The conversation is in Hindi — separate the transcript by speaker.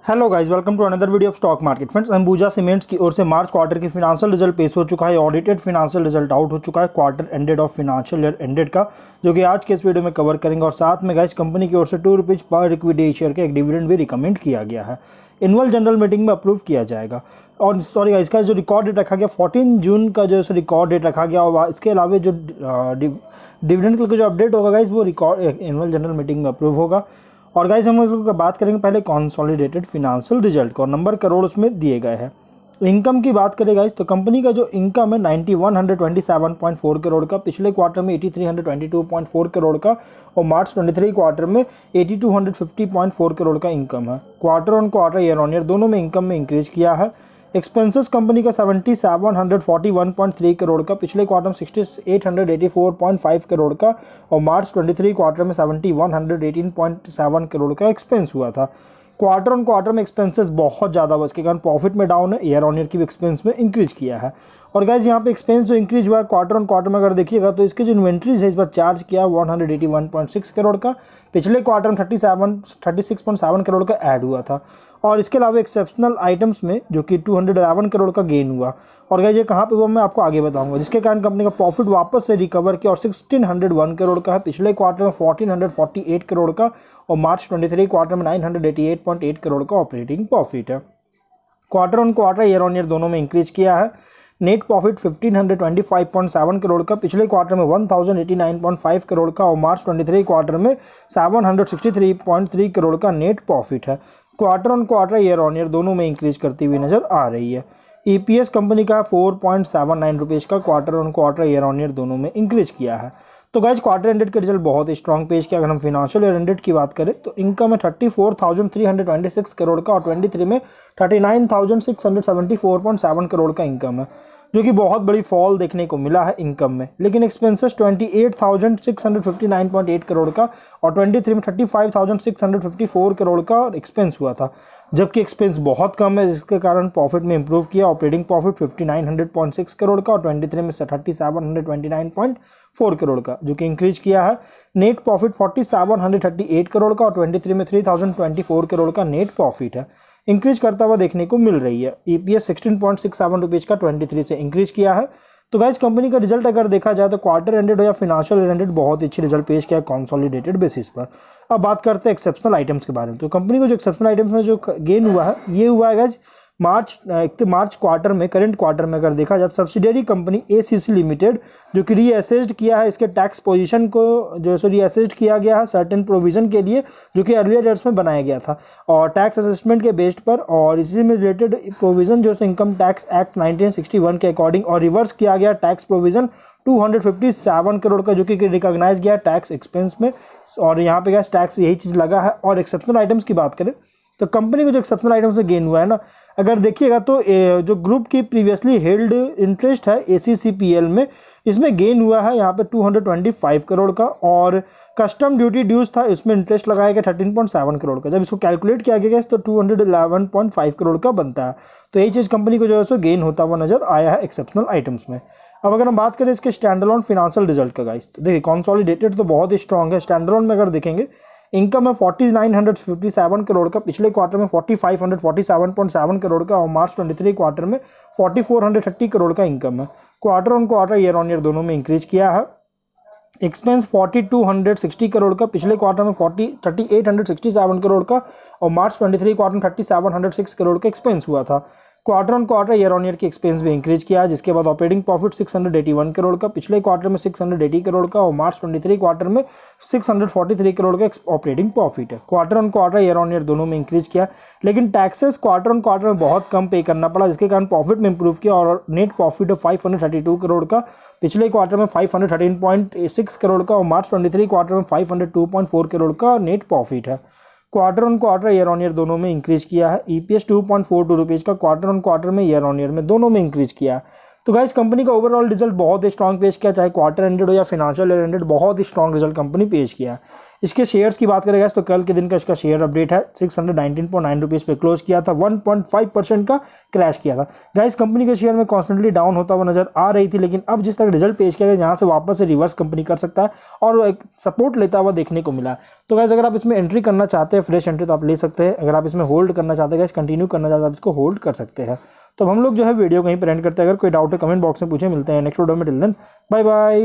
Speaker 1: Hello guys, welcome to another video of stock market. Friends, Ambuja Cements की ओर से मार्च क्वार्टर की फिनेंशियल रिजल्ट पेश हो चुका है। ऑडिटेड फिनेंशियल रिजल्ट आउट हो चुका है quarter ended of financial year ended का, जो कि आज के इस वीडियो में कवर करेंगे। और साथ में गाइस, कंपनी की ओर से ₹2 पर इक्विटी शेयर का एक डिविडेंड भी रिकमेंड किया गया है। एनुअल जनरल मीटिंग में अप्रूव किया जाएगा। और सॉरी गाइस, इसका जो रिकॉर्ड डेट रखा गया 14 जून का जो रिकॉर्ड डेट रखा गया। और इसके अलावा जो डिविडेंड का जो अपडेट होगा गाइस, वो रिकॉर्ड एनुअल जनरल मीटिंग में अप्रूव होगा। और गाइस, हम लोग बात करेंगे पहले कंसोलिडेटेड फिनेंशियल रिजल्ट को, और नंबर करोड़ उसमें दिए गए हैं। इनकम की बात करें गाइस, तो कंपनी का जो इनकम है 9127.4 करोड़ का, पिछले क्वार्टर में 8322.4 करोड़ का, और मार्च 23 क्वार्टर में 8250.4 करोड़ का इनकम है। Quarter on quarter, year on year दोनों में इनकम में इंक्रीज किया है। एक्सपेंसेस कंपनी का 7741.3 करोड़ का, पिछले क्वार्टर में 6884.5 करोड़ का, और मार्च 23 क्वार्टर में 7118.7 करोड़ का एक्सपेंस हुआ था। क्वार्टर ऑन क्वार्टर में एक्सपेंसेस बहुत ज़्यादा बच के कारण प्रॉफिट में डाउन है। ईयर ऑन ईयर की भी एक्सपेंस में इंक्रीज किया है। और गाइज, यहाँ पे एक्सपेंस जो इंक्रीज हुआ है क्वार्टर ऑन क्वार्टर में अगर देखिएगा, तो इसके जो इन्वेंट्रीज है इस बार चार्ज किया 181.6 करोड़ का, पिछले क्वार्टर में 36.7 करोड़ का ऐड हुआ था। और इसके अलावा एक्सेप्शनल आइटम्स में जो कि 211 करोड़ का गेन हुआ। और गाइज, ये कहाँ पे वो मैं आपको आगे बताऊंगा, जिसके कारण कंपनी का प्रॉफिट वापस से रिकवर किया और 1601 करोड़ का है, पिछले क्वार्टर में 1448 करोड़ का, और मार्च 23 क्वार्टर में 988.8 करोड़ का ऑपरेटिंग प्रॉफिट है। Quarter on quarter, year on year दोनों में इंक्रीज किया है। नेट प्रॉफिट 1525.7 करोड़ का, पिछले क्वार्टर में 1089.5 करोड़ का, और मार्च 23 क्वार्टर में 763.3 करोड़ का नेट प्रॉफिट है। Quarter on quarter, year on year दोनों में इंक्रीज करती हुई नजर आ रही है। ईपीएस कंपनी का 4.79 रुपीज़ का, quarter on quarter, year on year दोनों में इंक्रीज किया है। तो गाइज, क्वार्टर एंडेड का रिजल्ट बहुत ही स्ट्रॉन्ग पेश किया। अगर हम फिनेंशियल ईयर एंडेड की बात करें, तो इनकम है 34,326 करोड़ का, और 23 में 39,674.7 करोड़ का इनकम है, जो कि बहुत बड़ी फॉल देखने को मिला है इनकम में। लेकिन एक्सपेंसेस 28,659.8 करोड़ का, और 23 में 35,654 करोड़ का एक्सपेंस हुआ था, जबकि एक्सपेंस बहुत कम है, जिसके कारण प्रॉफिट में इंप्रूव किया। ऑपरेटिंग प्रॉफिट 5900.6 करोड़ का, और 23 में 3729.4 करोड़ का, जो कि इंक्रीज किया है। नेट प्रॉफिट 4738 करोड़ का, और 23 में 3024 करोड़ का नेट प्रॉफिट है, इंक्रीज करता हुआ देखने को मिल रही है। ईपीएस 16.67 रुपीज़ का 23 से इंक्रीज किया है। तो गाइस, कंपनी का रिजल्ट अगर देखा जाए, तो क्वार्टर एंडेड हो या फिनेंशियल एंडेड बहुत ही अच्छी रिजल्ट पेश किया है कंसोलिडेटेड बेसिस पर। अब बात करते हैं एक्सेप्शनल आइटम्स के बारे में। तो कंपनी को जो एक्सेप्शनल आइटम्स में जो गेन हुआ है, ये हुआ है गाइस मार्च क्वार्टर में, करंट क्वार्टर में अगर देखा जाए, सब्सिडियरी कंपनी एसीसी लिमिटेड, जो कि रीअसेस्ड किया है, इसके टैक्स पोजीशन को जो है रीअसेस्ड किया गया है सर्टेन प्रोविजन के लिए, जो कि अर्लियर ईयर्स में बनाया गया था, और टैक्स असेसमेंट के बेस्ड पर, और इसी में रिलेटेड प्रोविजन जो इनकम टैक्स एक्ट 1961 के अकॉर्डिंग, और रिवर्स किया गया टैक्स प्रोविजन 257 करोड़ का, जो कि रिकॉग्नाइज गया टैक्स एक्सपेंस में। और यहाँ पे गैस टैक्स यही चीज़ लगा है। और एक्सेप्शनल आइटम्स की बात करें, तो कंपनी को जो एक्सेप्शनल आइटम्स में गेन हुआ है ना, अगर देखिएगा, तो जो ग्रुप की प्रीवियसली हेल्ड इंटरेस्ट है एसीसीपीएल में, इसमें गेन हुआ है यहाँ पे 225 करोड़ का, और कस्टम ड्यूटी ड्यूज था, इसमें इंटरेस्ट लगाया गया 13.7 करोड़ का। जब इसको कैलकुलेट किया गया तो 211.5 करोड़ का बनता है। तो यही चीज़ कंपनी को जो है सो गेन होता हुआ नजर आया है एक्सेप्शनल आइटम्स में। अब अगर हम बात करें इसके स्टैंडअलोन फिनेंशियल रिजल्ट का गाइस, तो देखिए कंसोलिडेटेड तो बहुत ही स्ट्रॉन्ग है। स्टैंडअलोन में अगर देखेंगे, इनकम है 4957 करोड़ का, पिछले क्वार्टर में 4547.7 करोड़ का, और मार्च 23 क्वार्टर में 4430 करोड़ का इनकम है। Quarter on quarter, year on year दोनों में इंक्रीज किया है। एक्सपेंस 4260 करोड़ का, पिछले क्वार्टर में 3867 करोड़ का, और मार्च 23 क्वार्टर में 3706 करोड़ का एक्सपेंस हुआ था। Quarter on quarter, year on year की एक्सपेंस भी इंक्रीज किया है। जिसके बाद ऑपरेटिंग प्रॉफिट 681 करोड़ का, पिछले क्वार्टर में 680 करोड़ का, और मार्च 23 क्वार्टर में 643 करोड़ का ऑपरेटिंग प्रॉफिट है। Quarter on quarter, year on year दोनों में इंक्रीज किया, लेकिन टैक्सेस क्वार्टर ऑन क्वार्टर में बहुत कम पे करना पड़ा, जिसके कारण प्रॉफिट में इंप्रूव किया। और नेट प्रॉफिट है 532 करोड़ का, पिछले क्वार्टर में 513.6 करोड़ का, और मार्च 23 क्वार्टर में 502.4 करोड़ का नेट प्रॉफिट है। Quarter on quarter, year on year दोनों में इंक्रीज किया है। ईपीएस 2.42 रुपीज़ का, क्वार्टर ऑन क्वार्टर में, ईयर ऑन ईयर में दोनों में इंक्रीज किया है। तो गाइस, कंपनी का ओवरऑल रिजल्ट बहुत ही स्ट्रॉन्ग पेश किया, चाहे क्वार्टर एंडेड हो या फिनेंशियल ईयर एंडेड, बहुत ही स्ट्रॉन्ग रिजल्ट कंपनी पेश किया है। इसके शेयर्स की बात करें गाइस तो कल के दिन का इसका शेयर अपडेट है 619.9 रुपीज़ पे क्लोज किया था, 1.5% का क्रैश किया था। गाइस कंपनी के शेयर में कॉन्स्टेंटली डाउन होता हुआ नजर आ रही थी, लेकिन अब जिस तरह रिजल्ट पेश किया गया यहाँ से वापस से रिवर्स कंपनी कर सकता है और एक सपोर्ट लेता हुआ देखने को मिला। तो गाइस अगर आप इसमें एंट्री करना चाहते हैं फ्रेश एंट्री तो आप ले सकते हैं, अगर आप इसमें होल्ड करना चाहते हैं गाइस कंटिन्यू करना चाहते हैं आप इसको होल्ड कर सकते हैं। तो हम लोग जो है वीडियो कहीं पर एंड करते हैं, अगर कोई डाउट है कमेंट बॉक्स में पूछे, मिलते हैं नेक्स्ट वीडियो में, टिल देन बाय बाय।